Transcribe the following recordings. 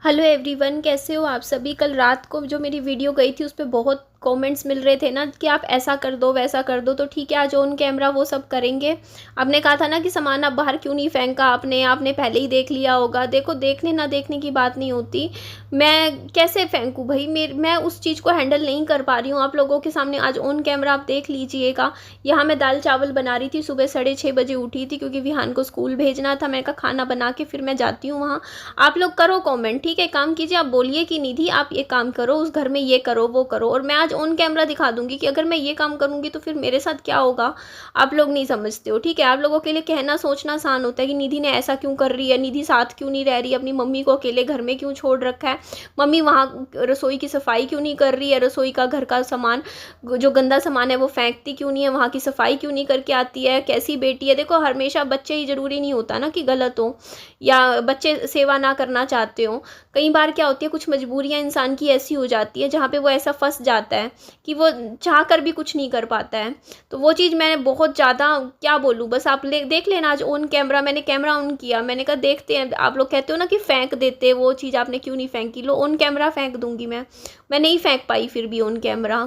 Hello everyone, कैसे हो आप सभी। कल रात को जो मेरी वीडियो गई थी उस पर बहुत कमेंट्स मिल रहे थे ना कि आप ऐसा कर दो वैसा कर दो। तो ठीक है, आज ऑन कैमरा वो सब करेंगे। आपने कहा था ना कि सामान आप बाहर क्यों नहीं फेंका, आपने पहले ही देख लिया होगा। देखो, देखने ना देखने की बात नहीं होती। मैं कैसे फेंकूँ भाई, मैं उस चीज़ को हैंडल नहीं कर पा रही हूँ आप लोगों के सामने। आज ऑन कैमरा आप देख लीजिएगा। यहाँ मैं दाल चावल बना रही थी, सुबह 6:30 बजे उठी थी क्योंकि विहान को स्कूल भेजना था। मैं कहा खाना बना के फिर मैं जाती हूँ वहाँ। आप लोग करो कमेंट, ठीक है, काम कीजिए। आप बोलिए कि निधि आप ये काम करो, उस घर में ये करो वो करो, और मैं आज ऑन कैमरा दिखा दूंगी कि अगर मैं ये काम करूंगी तो फिर मेरे साथ क्या होगा। आप लोग नहीं समझते हो, ठीक है। आप लोगों के लिए कहना सोचना आसान होता है कि निधि ने ऐसा क्यों कर रही है, निधि साथ क्यों नहीं रह रही, अपनी मम्मी को अकेले घर में क्यों छोड़ रखा है, मम्मी वहाँ रसोई की सफाई क्यों नहीं कर रही है, रसोई का घर का सामान जो गंदा सामान है वो फेंकती क्यों नहीं है, वहाँ की सफाई क्यों नहीं करके आती है, कैसी बेटी है। देखो, हमेशा बच्चे ही जरूरी नहीं होता ना कि गलत हो या बच्चे सेवा ना करना चाहते हो। कई बार क्या होती है, कुछ मजबूरियां इंसान की ऐसी हो जाती है जहाँ पे वो ऐसा फंस जाता है कि वो चाह कर भी कुछ नहीं कर पाता है। तो वो चीज़ मैं बहुत ज़्यादा क्या बोलूँ, बस आप देख लेना। आज ऑन कैमरा मैंने कैमरा ऑन किया, मैंने कहा देखते हैं। आप लोग कहते हो ना कि फेंक देते, वो चीज़ आपने क्यों नहीं फेंकी। लो, ऑन कैमरा फेंक दूंगी मैं नहीं फेंक पाई फिर भी ऑन कैमरा।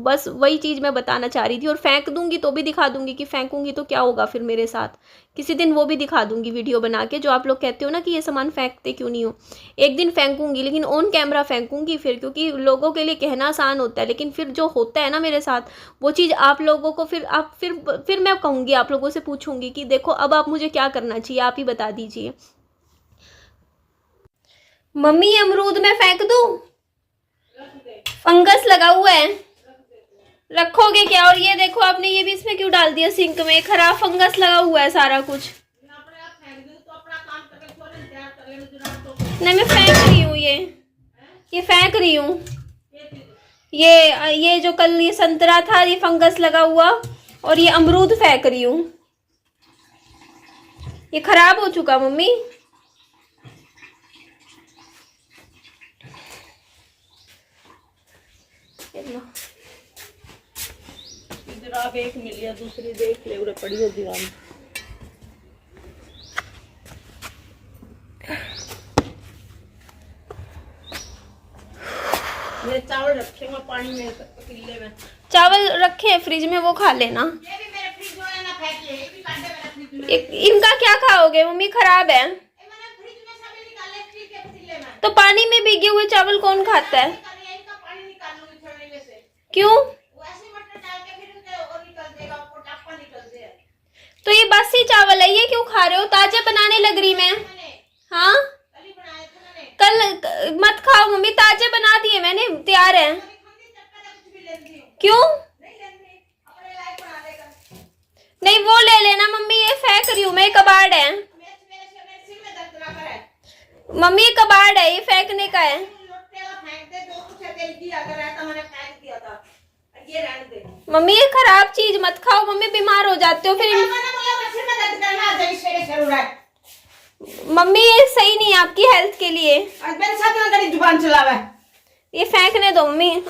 बस वही चीज़ मैं बताना चाह रही थी। और फेंक दूंगी तो भी दिखा दूंगी कि फेंकूंगी तो क्या होगा फिर मेरे साथ। किसी दिन वो भी दिखा दूंगी वीडियो बना के, जो आप लोग कहते हो ना कि ये सामान फेंकते क्यों नहीं हो। एक दिन फेंकूंगी, लेकिन ऑन कैमरा फेंकूंगी फिर, क्योंकि लोगों के लिए कहना आसान होता है लेकिन फिर जो होता है ना मेरे साथ, वो चीज़ आप लोगों को फिर मैं कहूँगी, आप लोगों से पूछूंगी कि देखो अब आप मुझे क्या करना चाहिए, आप ही बता दीजिए। मम्मी, अमरूद में फेंक दूं? फंगस लगा हुआ है। रखोगे क्या? और ये देखो, आपने ये भी इसमें क्यों डाल दिया सिंक में, खराब फंगस लगा हुआ है सारा कुछ। नहीं, मैं फेंक रही हूँ ये फेंक रही हूँ। ये जो कल ये संतरा था, ये फंगस लगा हुआ, और ये अमरूद फेंक रही हूँ। ये खराब हो चुका मम्मी। इधर आप एक मिल गया, दूसरी देख ले, उरे पड़ी हो दीवार में। ये चावल रखे हुए पानी में पतीले में। चावल रखे हैं फ्रिज में, वो खा लेना। ये भी मेरे फ्रिज में ना फेंकिए, ये भी काट दे मेरे फ्रिज में। इनका क्या खाओगे मम्मी, खराब है। मैंने फ्रिज में सब निकाले स्टील के पतीले में। तो पानी में भीगे हुए चावल कौन खाता है? इनका पानी निकाल लूंगी छोड़ने में से। क्यों? वैसे मटर डाल के फिर उसे और निकल देगा, पोटापा निकल देगा। तो ये बासी चावल है, ये क्यों खा रहे हो? ताजा बनाने लग रही मैं। हाँ, कल बनाए थे मैंने। कल मत खाओ मम्मी, ताजे बना दिए मैंने, तैयार है। क्यों? नहीं, वो ले लेना मम्मी, ये फेंक रही हूँ मैं, कबाड़ है मम्मी, ये कबाड़ है, ये फेंकने का है। मम्मी, ये खराब चीज मत खाओ मम्मी, बीमार हो जाते हो फिर। मम्मी, ये सही नहीं है आपकी हेल्थ के लिए। मेरे साथ जुबान चलावा है। ये फेंकने दो मम्मी।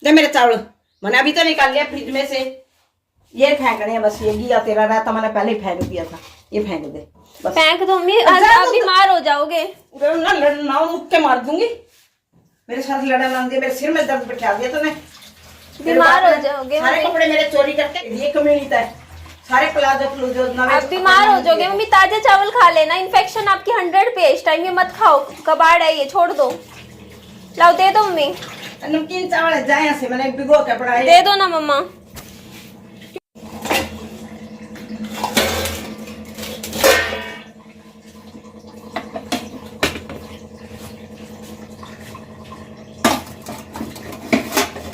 दे मेरे चावल, मैंने अभी तो निकाल लिया फ्रिज में से। ये फेंकने हैं बस, ये गया तेरा रहता, मैंने पहले ही फेंक दिया था। ये फेंक दे बस। फेंक दो मम्मी, आप बीमार हो जाओगे। ना मुक्के मार दूंगी। मेरे साथ लड़ा ना दे, मेरे सिर में दर्द बैठा दिया तूने। बीमार हो जाओगे। सारे कपड़े मेरे चोरी करके ये कम्युनिटी है, सारे प्लाजो प्लूजो नवे। आप बीमार हो जाओगे मम्मी, ताजा चावल खा लेना, इन्फेक्शन आपकी 100 पे इस टाइम। ये मत खाओ, कबाड़ है ये, छोड़ दो। लाओ दे दो मम्मी। नमकीन चावल है, जाए से मैंने भिगो के पड़ा है। दे दो ना मम्मा।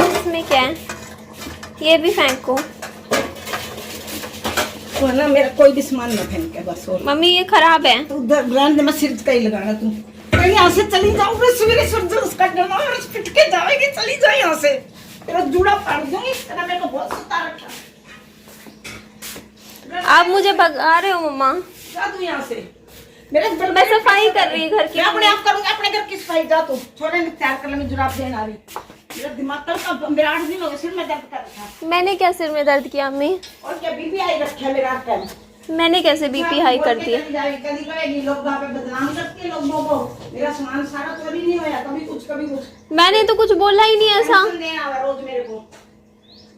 इसमें क्या है? ये भी फेंको। तो ना मेरा कोई भी सामान ना फेंके बस। और मम्मी, ये खराब है। उधर ब्रांड में सिर का ही लगाना तू। कहीं यहाँ से चली जाऊँ, सवेरे सूरज उसका डरना और पिट के जाएगी, चली जाए यहाँ से। तेरा जूड़ा फाड़ दूंगी, तेरा मेरे को बहुत सता रखा। आप मुझे भगा रहे हो मम्मा। जा तू यहाँ से। मेरे मैं सफाई कर रही घर की। मैं अपने आप करूंगी, अपने घर की सफाई। जा तू, छोड़े ने तैयार कर ले, मैं जुराब देने आ रही। मेरा दिमाग कल का, मेरा 8 दिन हो गए सिर में दर्द कर रहा था। मैंने क्या सिर में दर्द किया मम्मी? और क्या बीबी आई रखा है मेरा टाइम। मैंने कैसे बीपी हाई कर दिया? कभी कहेगी लोग वहाँ पे बदनाम करते हैं लोगों को, मेरा सामान सारा चोरी नहीं होया, कभी कुछ मैंने तो कुछ बोला ही नहीं ऐसा। रोज मेरे को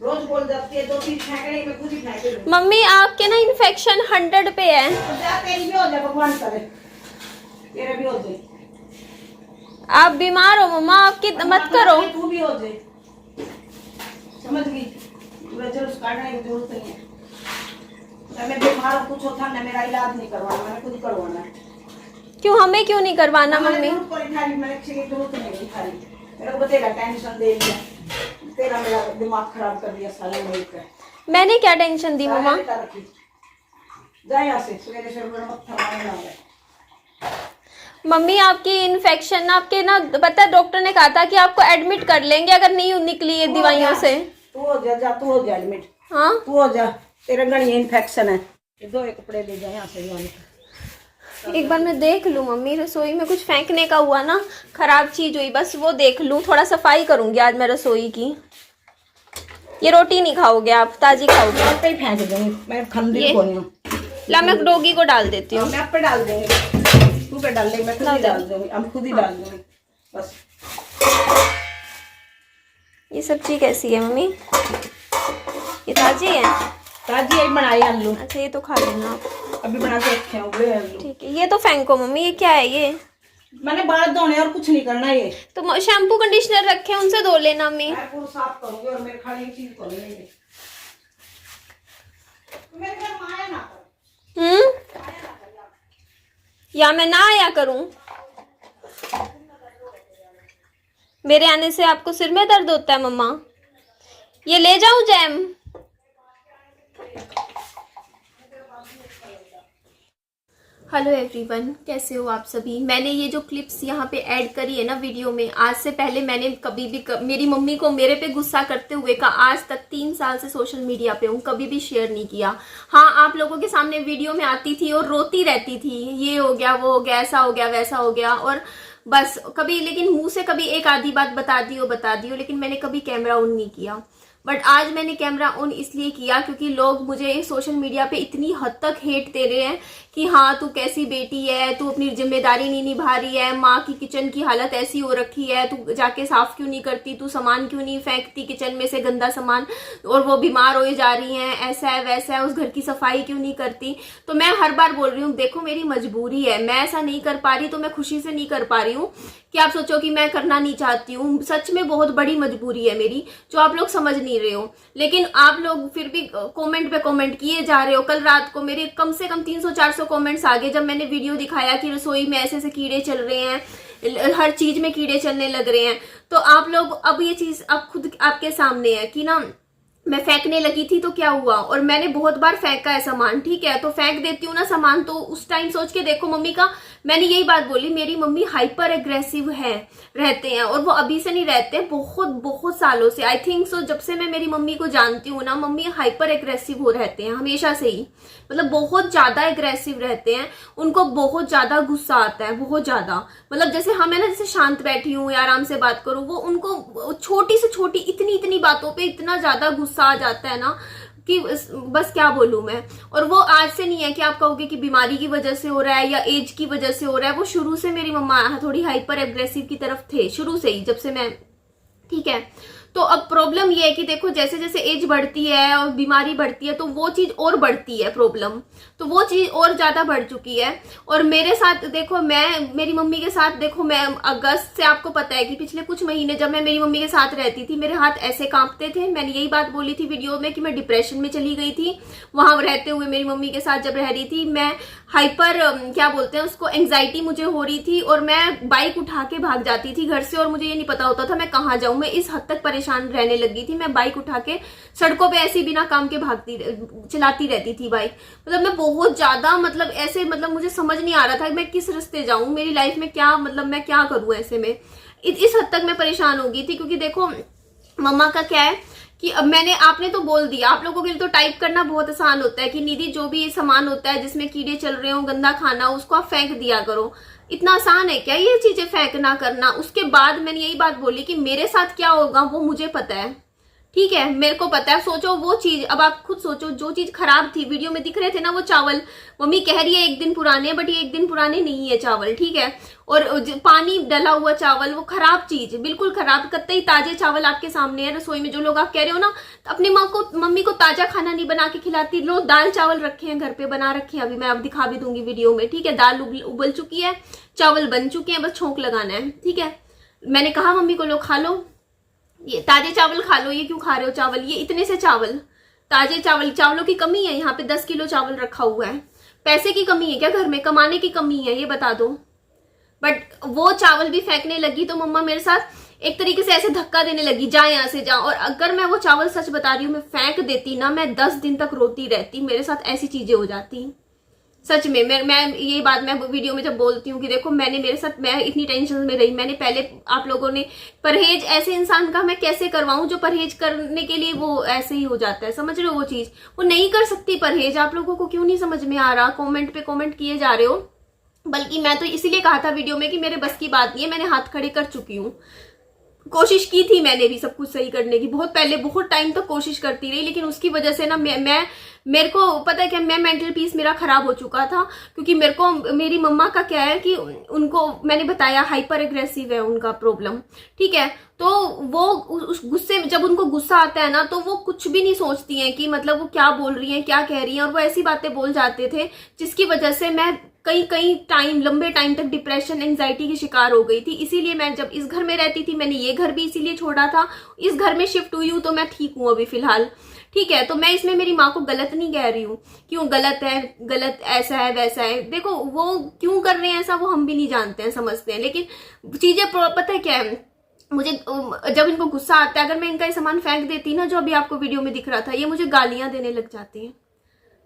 रोज बोल जाती है, 2-3 फेंकने में खुद ही फेंके दूं। मम्मी आपके ना इन्फेक्शन 100 पे है। तेरी भी हो जाए, भगवान करे तेरा भी हो जाए। आप बीमार हो मम्मा, आपकी मत करो। तू भी हो जाए, समझ गई? जुलूस काटने की जरूरत नहीं है। मैं बीमार कुछ होता ना, मेरा इलाज नहीं करवाना, मैंने खुद करवाना है। क्यों, हमें क्यों नहीं करवाना मम्मी? मेरे को बतेगा टेंशन दे दिया, तेरा मेरा दिमाग खराब कर दिया साले मिलकर। मैंने क्या टेंशन दी मम्मा? जा यहाँ से, सवेरे से मत थमाने ना है। मम्मी आपकी इन्फेक्शन आपके ना, पता है डॉक्टर ने कहा था कि आपको एडमिट कर लेंगे अगर नहीं निकली है दवाइयों से। तू हो जा, तू हो जा एडमिट। हाँ तू हो जा, तेरे गणी इन्फेक्शन है। दो एक कपड़े ले जा यहाँ से। एक बार मैं देख लूँ मम्मी, रसोई में कुछ फेंकने का हुआ ना, खराब चीज हुई, बस वो देख लूँ। थोड़ा सफाई करूंगी आज मैं रसोई की। ये रोटी नहीं खाओगे आप, ताजी खाओगे? पे फेंक दूंगी मैं, खंदी को नहीं। ला मैं डोगी को डाल देती हूँ। मैं पे डाल देंगे, तू पे डाल ले, मैं खुद ही डाल दूंगी, हम खुद ही डाल दूंगी बस। ये सब्जी कैसी है मम्मी? ये ताजी है? ताजी ही बनाई आलू। अच्छा ये तो खा लेना आप, अभी बना के रखे हैं उबले आलू। ठीक है। ये तो फेंको मम्मी, ये क्या है ये? मैंने बाल धोने और कुछ नहीं करना ये। तो शैम्पू कंडीशनर रखे हैं, उनसे धो लेना मम्मी। मैं पूरा साफ करूंगी और मेरे खाने की चीज को ले लेंगे। तो मेरे घर में आया ना या मैं ना आया करूं? मेरे आने से आपको सिर में दर्द होता है मम्मा? ये ले जाऊं जैम? हेलो एवरीवन, कैसे हो आप सभी? मैंने ये जो क्लिप्स यहाँ पे ऐड करी है ना वीडियो में, आज से पहले मैंने कभी भी मेरी मम्मी को मेरे पे गुस्सा करते हुए का आज तक 3 साल से सोशल मीडिया पे हूँ, कभी भी शेयर नहीं किया। हाँ, आप लोगों के सामने वीडियो में आती थी और रोती रहती थी, ये हो गया, वो हो गया, ऐसा हो गया, वैसा हो गया, और बस कभी, लेकिन मुँह से कभी एक आधी बात बता दी हो, लेकिन मैंने कभी कैमरा ऑन नहीं किया। बट आज मैंने कैमरा ऑन इसलिए किया क्योंकि लोग मुझे सोशल मीडिया पे इतनी हद तक हेट दे रहे हैं कि हाँ तू कैसी बेटी है, तू अपनी जिम्मेदारी नहीं निभा रही है, माँ की किचन की हालत ऐसी हो रखी है, तू जाके साफ क्यों नहीं करती, तू सामान क्यों नहीं फेंकती किचन में से गंदा सामान, और वो बीमार हो जा रही हैं, ऐसा है वैसा है, उस घर की सफाई क्यों नहीं करती। तो मैं हर बार बोल रही हूँ, देखो मेरी मजबूरी है, मैं ऐसा नहीं कर पा रही तो मैं खुशी से नहीं कर पा रही हूँ कि आप सोचो कि मैं करना नहीं चाहती हूँ। सच में बहुत बड़ी मजबूरी है मेरी, जो आप लोग समझ नहीं रहे हो, लेकिन आप लोग फिर भी कमेंट पे कमेंट किए जा रहे हो। कल रात को मेरे कम से कम 300-400 कमेंट्स आ गए जब मैंने वीडियो दिखाया कि रसोई में ऐसे ऐसे कीड़े चल रहे हैं, हर चीज में कीड़े चलने लग रहे हैं। तो आप लोग, अब ये चीज अब खुद आपके सामने है कि ना मैं फेंकने लगी थी तो क्या हुआ, और मैंने बहुत बार फेंका है सामान, ठीक है, तो फेंक देती हूँ ना सामान, तो उस टाइम सोच के देखो मम्मी का, मैंने यही बात बोली, मेरी मम्मी हाइपर एग्रेसिव है, रहते हैं, और वो अभी से नहीं रहते, बहुत बहुत सालों से, आई थिंक सो जब से मैं मेरी मम्मी को जानती हूँ ना, मम्मी हाइपर एग्रेसिव हो रहते हैं हमेशा से ही, मतलब बहुत ज्यादा एग्रेसिव रहते हैं, उनको बहुत ज्यादा गुस्सा आता है, बहुत ज्यादा, मतलब जैसे हमें ना, जैसे शांत बैठी हूँ या आराम से बात करूँ, वो उनको छोटी से छोटी इतनी इतनी बातों पे इतना ज्यादा गुस्सा आ जाता है ना कि बस क्या बोलूं मैं। और वो आज से नहीं है कि आप कहोगे कि बीमारी की वजह से हो रहा है या एज की वजह से हो रहा है, वो शुरू से मेरी मम्मा थोड़ी हाइपर एग्रेसिव की तरफ थे, शुरू से ही, जब से मैं, ठीक है। तो अब प्रॉब्लम ये है कि देखो जैसे जैसे एज बढ़ती है और बीमारी बढ़ती है तो वो चीज और बढ़ती है, प्रॉब्लम तो वो चीज और ज्यादा बढ़ चुकी है। और मेरे साथ देखो, मैं मेरी मम्मी के साथ देखो, मैं अगस्त से, आपको पता है कि पिछले कुछ महीने जब मैं मेरी मम्मी के साथ रहती थी, मेरे हाथ ऐसे कांपते थे। मैंने यही बात बोली थी वीडियो में कि मैं डिप्रेशन में चली गई थी वहां रहते हुए, मेरी मम्मी के साथ जब रह रही थी, मैं हाइपर, क्या बोलते हैं उसको, एंग्जाइटी मुझे हो रही थी, और मैं बाइक उठा के भाग जाती थी घर से, और मुझे ये नहीं पता होता था मैं कहाँ जाऊं, मैं इस हद तक परेशान रहने लगी थी। मैं बाइक उठा के सड़कों पे ऐसी बिना काम के चलाती रहती थी बाइक, मतलब मैं बहुत ज्यादा, मतलब ऐसे, मतलब मुझे समझ नहीं आ रहा था मैं किस रास्ते जाऊं, मेरी लाइफ में क्या, मतलब मैं क्या करूं ऐसे में, इस हद तक मैं परेशान हो गई थी। क्योंकि देखो मम्मा का क्या है कि अब आपने तो बोल दिया, आप लोगों के लिए तो टाइप करना बहुत आसान होता है कि निधि जो भी सामान होता है जिसमें कीड़े चल रहे हो, गंदा खाना, उसको आप फेंक दिया करो। इतना आसान है क्या ये चीजें फेंकना करना? उसके बाद मैंने यही बात बोली कि मेरे साथ क्या होगा वो मुझे पता है, ठीक है, मेरे को पता है। सोचो वो चीज, अब आप खुद सोचो, जो चीज खराब थी, वीडियो में दिख रहे थे ना वो चावल, मम्मी कह रही है 1 दिन पुराने, बट ये 1 दिन पुराने नहीं है चावल, ठीक है। और पानी डला हुआ चावल, वो खराब चीज, बिल्कुल खराब। कतई ताजे चावल आपके सामने है रसोई में। जो लोग आप कह रहे हो ना, तो अपनी मम्मी को ताजा खाना नहीं बना के खिलाती। लोग दाल चावल रखे हैं घर पे, बना रखे हैं, अभी मैं अब दिखा भी दूंगी वीडियो में, ठीक है। दाल उबल चुकी है, चावल बन चुके हैं, बस छोंक लगाना है, ठीक है। मैंने कहा मम्मी को, लो खा लो, ये ताजे चावल खा लो। ये क्यों खा रहे हो चावल, ये इतने से चावल, ताजे चावल, चावलों की कमी है यहाँ पे। 10 किलो चावल रखा हुआ है। पैसे की कमी है क्या घर में, कमाने की कमी है, ये बता दो। बट वो चावल भी फेंकने लगी तो मम्मा मेरे साथ एक तरीके से ऐसे धक्का देने लगी, जा यहाँ से जा। और अगर मैं वो चावल, सच बता रही हूँ, मैं फेंक देती ना, मैं 10 दिन तक रोती रहती। मेरे साथ ऐसी चीजें हो जाती सच में। मैं ये बात मैं वीडियो में जब बोलती हूँ कि देखो मैंने, मेरे साथ, मैं इतनी टेंशन में रही। मैंने पहले, आप लोगों ने परहेज ऐसे इंसान का मैं कैसे करवाऊं जो परहेज करने के लिए वो ऐसे ही हो जाता है, समझ रहे हो। वो चीज वो नहीं कर सकती परहेज। आप लोगों को क्यों नहीं समझ में आ रहा, कमेंट पे कमेंट किए जा रहे हो। बल्कि मैं तो इसीलिए कहा था वीडियो में कि मेरे बस की बात नहीं है, मैंने हाथ खड़े कर चुकी हूँ। कोशिश की थी मैंने भी सब कुछ सही करने की, बहुत पहले, बहुत टाइम तक कोशिश करती रही। लेकिन उसकी वजह से ना मेरे को पता है क्या, मैं मेंटल पीस मेरा खराब हो चुका था। क्योंकि मेरे को, मेरी मम्मा का क्या है कि उनको मैंने बताया हाइपर एग्रेसिव है उनका प्रॉब्लम, ठीक है। तो वो उस गुस्से में, जब उनको गुस्सा आता है ना, तो वो कुछ भी नहीं सोचती हैं कि मतलब वो क्या बोल रही हैं, क्या कह रही हैं। और वो ऐसी बातें बोल जाते थे जिसकी वजह से मैं कई टाइम, लंबे टाइम तक डिप्रेशन, एंजाइटी की शिकार हो गई थी। इसीलिए मैं जब इस घर में रहती थी, मैंने ये घर भी इसीलिए छोड़ा था। इस घर में शिफ्ट हुई हूँ तो मैं ठीक हूँ अभी फिलहाल, ठीक है। तो मैं इसमें मेरी माँ को गलत नहीं कह रही हूँ, क्यों गलत है, गलत ऐसा है वैसा है। देखो वो क्यों कर रहे हैं ऐसा, वो हम भी नहीं जानते हैं, समझते हैं। लेकिन चीजें पता है क्या है, मुझे जब इनको गुस्सा आता है, अगर मैं इनका ये सामान फेंक देती ना, जो अभी आपको वीडियो में दिख रहा था, ये मुझे गालियां देने लग जाती हैं।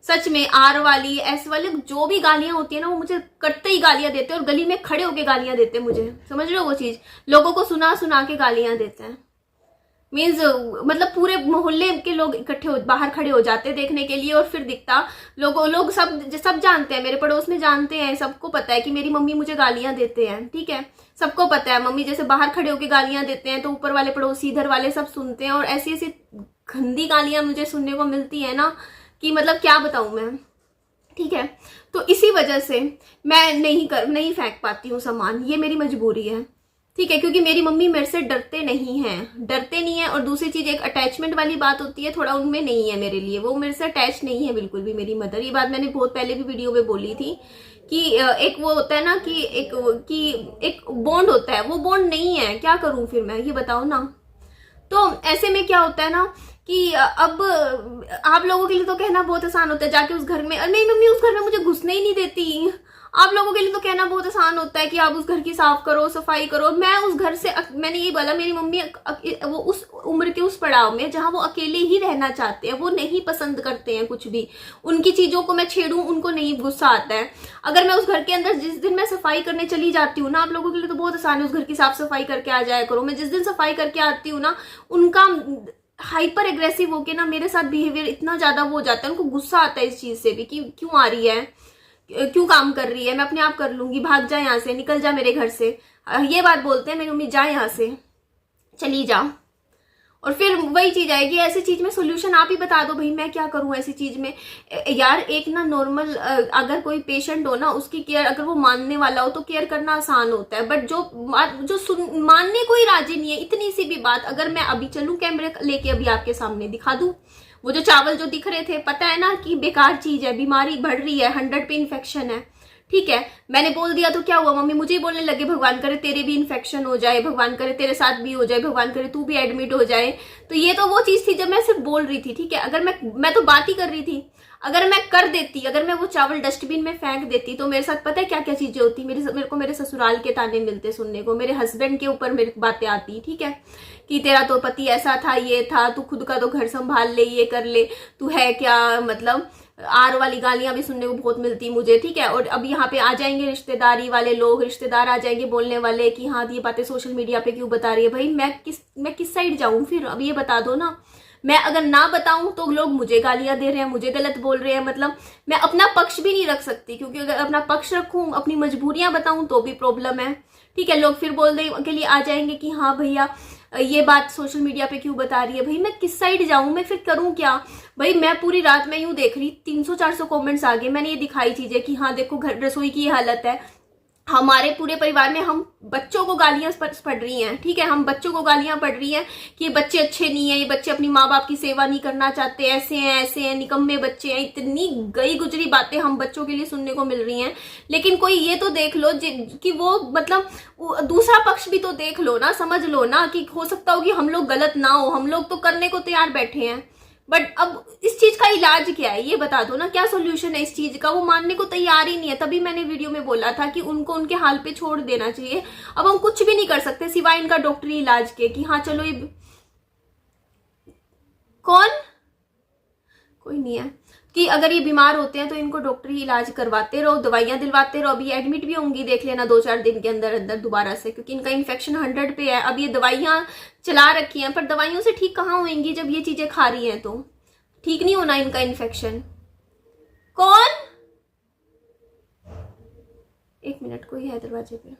सच में, आर वाली, एस वाली, जो भी गालियां होती है ना, वो मुझे कटते ही गालियां देते हैं। और गली में खड़े होके गालियां देते हैं मुझे, समझ रहे हो वो चीज। लोगों को सुना सुना के गालियां देते हैं। मीन्स मतलब पूरे मोहल्ले के लोग इकट्ठे हो, बाहर खड़े हो जाते देखने के लिए। और फिर दिखता लोग सब जानते हैं, मेरे पड़ोस में जानते हैं, सबको पता है कि मेरी मम्मी मुझे गालियां देते हैं, ठीक है। सबको पता है, मम्मी जैसे बाहर खड़े होके गालियां देते हैं तो ऊपर वाले पड़ोसी, इधर वाले सब सुनते हैं। और ऐसी ऐसी गंदी गालियां मुझे सुनने को मिलती है ना, कि मतलब क्या बताऊं मैं, ठीक है। तो इसी वजह से मैं नहीं फेंक पाती हूँ सामान, ये मेरी मजबूरी है, ठीक है। क्योंकि मेरी मम्मी मेरे से डरते नहीं है। और दूसरी चीज, एक अटैचमेंट वाली बात होती है, थोड़ा उनमें नहीं है मेरे लिए, वो मेरे से अटैच नहीं है बिल्कुल भी मेरी मदर। ये बात मैंने बहुत पहले भी वीडियो में बोली थी कि एक वो होता है ना कि एक बॉन्ड होता है, वो बॉन्ड नहीं है। क्या करूं फिर मैं, ये बताओ ना। तो ऐसे में क्या होता है ना कि अब आप लोगों के लिए तो कहना बहुत आसान होता है, जाके उस घर में, नहीं मम्मी उस घर में मुझे घुसने ही नहीं देती। आप लोगों के लिए तो कहना बहुत आसान होता है कि आप उस घर की साफ करो, सफाई करो। मैं उस घर से, मैंने ये बोला, मेरी मम्मी वो उस उम्र के उस पड़ाव में जहां वो अकेले ही रहना चाहते हैं, वो नहीं पसंद करते हैं कुछ भी। उनकी चीजों को मैं छेड़ूं, उनको नहीं गुस्सा आता है। अगर मैं उस घर के अंदर, जिस दिन मैं सफाई करने चली जाती हूँ ना, आप लोगों के लिए तो बहुत आसान है, उस घर की साफ सफाई करके आ जाया करो। मैं जिस दिन सफाई करके आती हूँ ना, उनका हाइपर एग्रेसिव होके ना मेरे साथ बिहेवियर इतना ज्यादा वो हो जाता है, उनको गुस्सा आता है इस चीज से भी कि क्यों आ रही है, क्यों काम कर रही है, मैं अपने आप कर लूंगी, भाग जा यहाँ से, निकल जा मेरे घर से। ये बात बोलते हैं मेरी मम्मी, जा यहाँ से, चली जा। और फिर वही चीज आएगी, ऐसी चीज में सोल्यूशन आप ही बता दो भाई, मैं क्या करूं ऐसी चीज में। यार एक ना नॉर्मल, अगर कोई पेशेंट हो ना, उसकी केयर अगर वो मानने वाला हो तो केयर करना आसान होता है। बट जो मानने को ही राजी नहीं है, इतनी सी भी बात, अगर मैं अभी चलूं कैमरे लेके, अभी आपके सामने दिखा दूं, वो जो चावल जो दिख रहे थे, पता है ना कि बेकार चीज है, बीमारी बढ़ रही है, 100 पे इन्फेक्शन है, ठीक है। मैंने बोल दिया तो क्या हुआ, मम्मी मुझे ही बोलने लगे भगवान करे तेरे भी इन्फेक्शन हो जाए, भगवान करे तेरे साथ भी हो जाए, भगवान करे तू भी एडमिट हो जाए। तो ये तो वो चीज थी जब मैं सिर्फ बोल रही थी, ठीक है। अगर मैं तो बात ही कर रही थी, अगर मैं कर देती, अगर मैं वो चावल डस्टबिन में फेंक देती, तो मेरे साथ पता है क्या क्या चीजें होती, मेरे को मेरे ससुराल के ताने मिलते सुनने को, मेरे हस्बैंड के ऊपर मेरी बातें आती, ठीक है, कि तेरा तो पति ऐसा था, ये था, तू खुद का तो घर संभाल ले, ये कर ले, तू है क्या, मतलब आर वाली गालियां भी सुनने को बहुत मिलती मुझे, ठीक है। और अब यहाँ पे आ जाएंगे रिश्तेदारी वाले लोग, रिश्तेदार आ जाएंगे बोलने वाले कि हाँ ये बातें सोशल मीडिया पे क्यों बता रही है। भाई मैं किस साइड जाऊं फिर, अब ये बता दो ना। मैं अगर ना बताऊं तो लोग मुझे गालियां दे रहे हैं, मुझे गलत बोल रहे हैं, मतलब मैं अपना पक्ष भी नहीं रख सकती, क्योंकि अगर अपना पक्ष रखूं, अपनी मजबूरियां बताऊं तो भी प्रॉब्लम है, ठीक है। लोग फिर बोलने के लिए आ जाएंगे कि हाँ भैया ये बात सोशल मीडिया पे क्यों बता रही है। भाई मैं किस साइड जाऊं, मैं फिर करूं क्या। भाई मैं पूरी रात मैं यूं देख रही, 300-400 कमेंट्स आ गए, मैंने ये दिखाई चीजें कि हाँ देखो घर रसोई की ये हालत है। हमारे पूरे परिवार में हम बच्चों को गालियां पढ़ रही हैं, ठीक है, हम बच्चों को गालियां पढ़ रही हैं कि ये बच्चे अच्छे नहीं है, ये बच्चे अपनी माँ बाप की सेवा नहीं करना चाहते, ऐसे हैं निकम्मे बच्चे हैं। इतनी गई गुजरी बातें हम बच्चों के लिए सुनने को मिल रही हैं। लेकिन कोई ये तो देख लो कि वो मतलब दूसरा पक्ष भी तो देख लो ना, समझ लो ना कि हो सकता हो कि हम लोग गलत ना हो, हम लोग तो करने को तैयार बैठे हैं। बट अब इस चीज का इलाज क्या है, ये बता दो ना, क्या सोल्यूशन है इस चीज का। वो मानने को तैयार ही नहीं है। तभी मैंने वीडियो में बोला था कि उनको उनके हाल पे छोड़ देना चाहिए। अब हम कुछ भी नहीं कर सकते सिवाय इनका डॉक्टरी इलाज के कि हाँ चलो ये कौन, कोई नहीं है कि अगर ये बीमार होते हैं तो इनको डॉक्टरी इलाज करवाते रहो, दवाइयां दिलवाते रहो। अभी एडमिट भी होंगी, देख लेना 2-4 दिन के अंदर अंदर दोबारा से, क्योंकि इनका इन्फेक्शन 100 पे है। अब ये दवाइयां चला रखी हैं, पर दवाइयों से ठीक कहाँ होंगी जब ये चीजें खा रही हैं, तो ठीक नहीं होना इनका इन्फेक्शन। कौन, 1 मिनट, कोई है दरवाजे पे।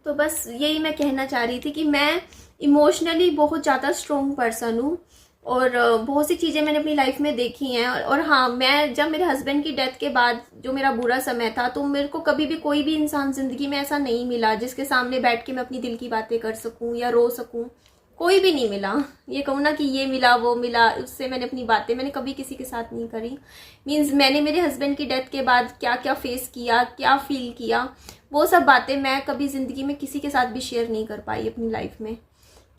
तो बस यही मैं कहना चाह रही थी कि मैं इमोशनली बहुत ज़्यादा स्ट्रॉन्ग पर्सन हूँ और बहुत सी चीज़ें मैंने अपनी लाइफ में देखी हैं। और हाँ, मैं जब मेरे हस्बैंड की डेथ के बाद जो मेरा बुरा समय था, तो मेरे को कभी भी कोई भी इंसान ज़िंदगी में ऐसा नहीं मिला जिसके सामने बैठ के मैं अपनी दिल की बातें कर सकूं या रो सकूं। कोई भी नहीं मिला। ये कहूँ ना कि ये मिला वो मिला, उससे मैंने अपनी बातें मैंने कभी किसी के साथ नहीं करी। मीन्स मैंने मेरे हस्बैंड की डेथ के बाद क्या क्या फेस किया, क्या फील किया, वो सब बातें मैं कभी ज़िंदगी में किसी के साथ भी शेयर नहीं कर पाई अपनी लाइफ में,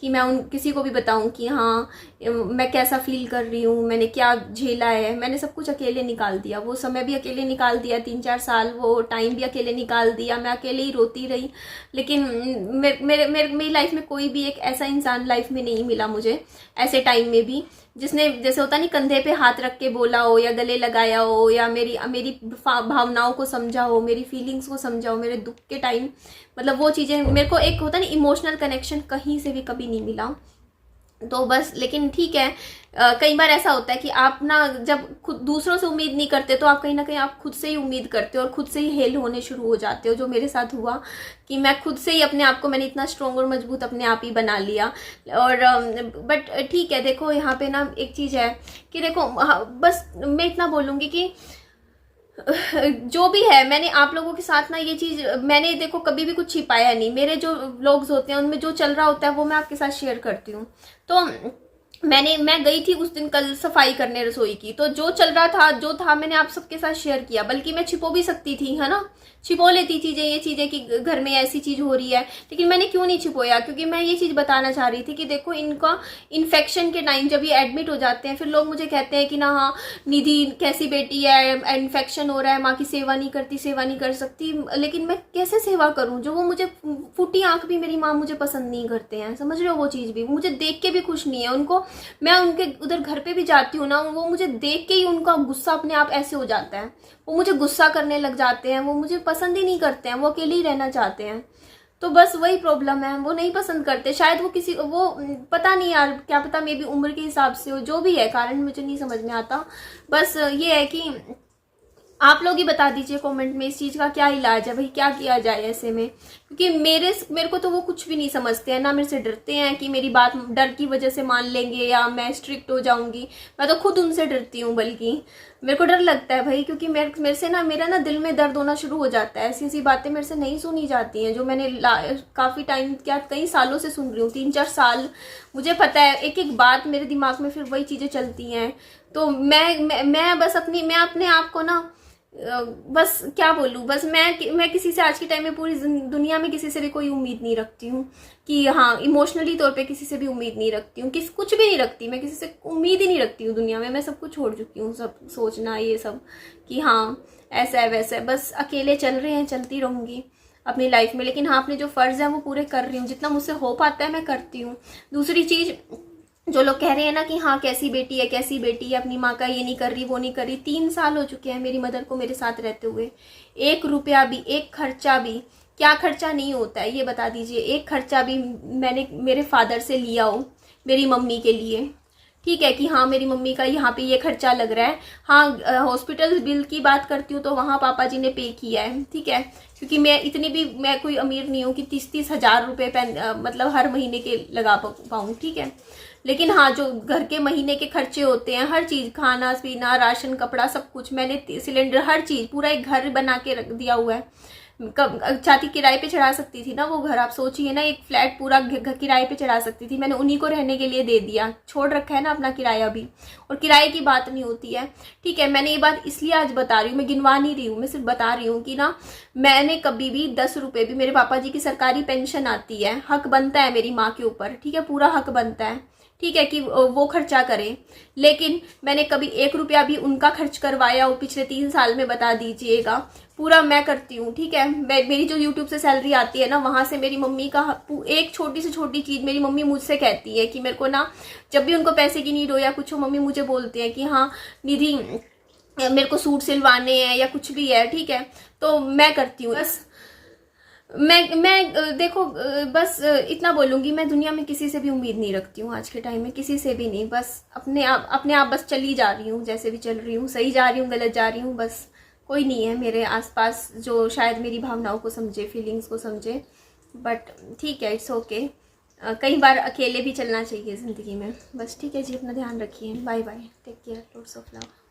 कि मैं उन किसी को भी बताऊं कि हाँ मैं कैसा फील कर रही हूँ, मैंने क्या झेला है। मैंने सब कुछ अकेले निकाल दिया, वो समय भी अकेले निकाल दिया, 3-4 साल वो टाइम भी अकेले निकाल दिया, मैं अकेले ही रोती रही। लेकिन मेरी लाइफ में कोई भी एक ऐसा इंसान लाइफ में नहीं मिला मुझे ऐसे टाइम में भी, जिसने जैसे होता नहीं कंधे पे हाथ रख के बोला हो या गले लगाया हो या मेरी भावनाओं को समझा हो, मेरी फीलिंग्स को समझा हो, मेरे दुख के टाइम, मतलब वो चीज़ें मेरे को एक होता नहीं इमोशनल कनेक्शन कहीं से भी कभी नहीं मिला। तो बस, लेकिन ठीक है, कई बार ऐसा होता है कि आप ना जब खुद दूसरों से उम्मीद नहीं करते तो आप कहीं ना कहीं आप खुद से ही उम्मीद करते हो और खुद से ही हेल होने शुरू हो जाते हो, जो मेरे साथ हुआ कि मैं खुद से ही अपने आप को मैंने इतना स्ट्रॉन्ग और मजबूत अपने आप ही बना लिया। और बट ठीक है, देखो यहाँ पे ना एक चीज़ है कि देखो बस मैं इतना बोलूँगी कि जो भी है, मैंने आप लोगों के साथ ना ये चीज़ मैंने देखो कभी भी कुछ छिपाया नहीं। मेरे जो व्लॉग्स होते हैं उनमें जो चल रहा होता है वो मैं आपके साथ शेयर करती हूँ। तो मैं गई थी उस दिन कल सफाई करने रसोई की, तो जो चल रहा था जो था मैंने आप सबके साथ शेयर किया। बल्कि मैं छिपो भी सकती थी, है ना, छिपो लेती चीज़ें, ये चीज़ें कि घर में ऐसी चीज़ हो रही है, लेकिन मैंने क्यों नहीं छिपोया, क्योंकि मैं ये चीज़ बताना चाह रही थी कि देखो इनका इन्फेक्शन के टाइम जब ये एडमिट हो जाते हैं, फिर लोग मुझे कहते हैं कि ना हाँ निधि कैसी बेटी है, इन्फेक्शन हो रहा है, माँ की सेवा नहीं करती, सेवा नहीं कर सकती। लेकिन मैं कैसे सेवा करूँ, जो वो मुझे फूटी आंख भी मेरी माँ मुझे पसंद नहीं करते हैं, समझ रहे हो, वो चीज़ भी मुझे देख के भी खुश नहीं है। उनको मैं उनके उधर घर पे भी जाती हूँ ना, वो मुझे देख के ही उनका गुस्सा अपने आप ऐसे हो जाता है, वो मुझे गुस्सा करने लग जाते हैं, वो मुझे पसंद ही नहीं करते हैं, वो अकेले ही रहना चाहते हैं। तो बस वही प्रॉब्लम है, वो नहीं पसंद करते। शायद वो किसी वो पता नहीं यार, क्या पता मे भी उम्र के हिसाब से हो, जो भी है कारण मुझे नहीं समझ में आता। बस ये है कि आप लोग ही बता दीजिए कमेंट में इस चीज़ का क्या इलाज है भाई, क्या किया जाए ऐसे में, क्योंकि मेरे को तो वो कुछ भी नहीं समझते हैं ना, मेरे से डरते हैं कि मेरी बात डर की वजह से मान लेंगे या मैं स्ट्रिक्ट हो जाऊंगी। मैं तो खुद उनसे डरती हूँ, बल्कि मेरे को डर लगता है भाई, क्योंकि मेरे से ना मेरा ना दिल में दर्द होना शुरू हो जाता है। ऐसी ऐसी बातें मेरे से नहीं सुनी जाती हैं जो मैंने काफ़ी टाइम क्या कई सालों से सुन रही हूँ, 3-4 साल। मुझे पता है एक एक बात मेरे दिमाग में फिर वही चीज़ें चलती हैं। तो मैं बस मैं अपने आप को ना बस क्या बोलूँ, बस मैं किसी से आज के टाइम में पूरी दुनिया में किसी से भी कोई उम्मीद नहीं रखती हूँ कि हाँ, इमोशनली तौर पे किसी से भी उम्मीद नहीं रखती हूँ, कुछ भी नहीं रखती, मैं किसी से उम्मीद ही नहीं रखती हूँ दुनिया में। मैं सब कुछ छोड़ चुकी हूँ, सब सोचना ये सब कि हाँ ऐसा है वैसा है, बस अकेले चल रहे हैं, चलती रहूँगी अपनी लाइफ में। लेकिन हाँ, अपने जो फ़र्ज़ हैं वो पूरे कर रही हूँ, जितना मुझसे हो पाता है मैं करती हूँ। दूसरी चीज़, जो लोग कह रहे हैं ना कि हाँ कैसी बेटी है, कैसी बेटी है, अपनी माँ का ये नहीं कर रही वो नहीं कर रही, 3 साल हो चुके हैं मेरी मदर को मेरे साथ रहते हुए। 1 रुपया भी, एक खर्चा भी, क्या खर्चा नहीं होता है ये बता दीजिए, एक खर्चा भी मैंने मेरे फादर से लिया हो मेरी मम्मी के लिए, ठीक है कि हाँ मेरी मम्मी का यहाँ पे ये खर्चा लग रहा है। हाँ हॉस्पिटल बिल की बात करती हूँ तो वहाँ पापा जी ने पे किया है, ठीक है, क्योंकि मैं कोई अमीर नहीं हूँ कि 30-30 हज़ार रुपये मतलब हर महीने के लगा पाऊँ, ठीक है। लेकिन हाँ जो घर के महीने के खर्चे होते हैं, हर चीज़, खाना पीना, राशन, कपड़ा, सब कुछ, मैंने सिलेंडर, हर चीज़, पूरा एक घर बना के रख दिया हुआ है। कब चाहती किराए पे चढ़ा सकती थी ना वो घर, आप सोचिए ना, एक फ्लैट पूरा किराए पे चढ़ा सकती थी, मैंने उन्हीं को रहने के लिए दे दिया, छोड़ रखा है ना अपना किराया भी, और किराए की बात नहीं होती है, ठीक है। मैंने ये बात इसलिए आज बता रही हूँ, मैं गिनवा नहीं रही हूँ, मैं सिर्फ बता रही हूँ कि ना मैंने कभी भी 10 रुपये भी, मेरे पापा जी की सरकारी पेंशन आती है, हक बनता है मेरी माँ के ऊपर, ठीक है, पूरा हक बनता है, ठीक है, कि वो खर्चा करें, लेकिन मैंने कभी 1 रुपया भी उनका खर्च करवाया और पिछले 3 साल में बता दीजिएगा, पूरा मैं करती हूँ, ठीक है। मेरी जो यूट्यूब से सैलरी आती है ना, वहाँ से मेरी मम्मी का एक छोटी से छोटी चीज़ मेरी मम्मी मुझसे कहती है कि मेरे को ना, जब भी उनको पैसे की नीड हो या कुछ हो, मम्मी मुझे बोलते हैं कि हाँ निधि मेरे को सूट सिलवाने हैं या कुछ भी है, ठीक है, तो मैं करती हूँ। बस मैं देखो, बस इतना बोलूँगी, मैं दुनिया में किसी से भी उम्मीद नहीं रखती हूँ आज के टाइम में, किसी से भी नहीं, बस अपने आप बस चली जा रही हूँ, जैसे भी चल रही हूँ, सही जा रही हूँ गलत जा रही हूँ, बस कोई नहीं है मेरे आसपास जो शायद मेरी भावनाओं को समझे, फीलिंग्स को समझे, बट ठीक है, इट्स ओके। कई बार अकेले भी चलना चाहिए ज़िंदगी में, बस ठीक है जी, अपना ध्यान रखिए, bye bye, take care, lots of love.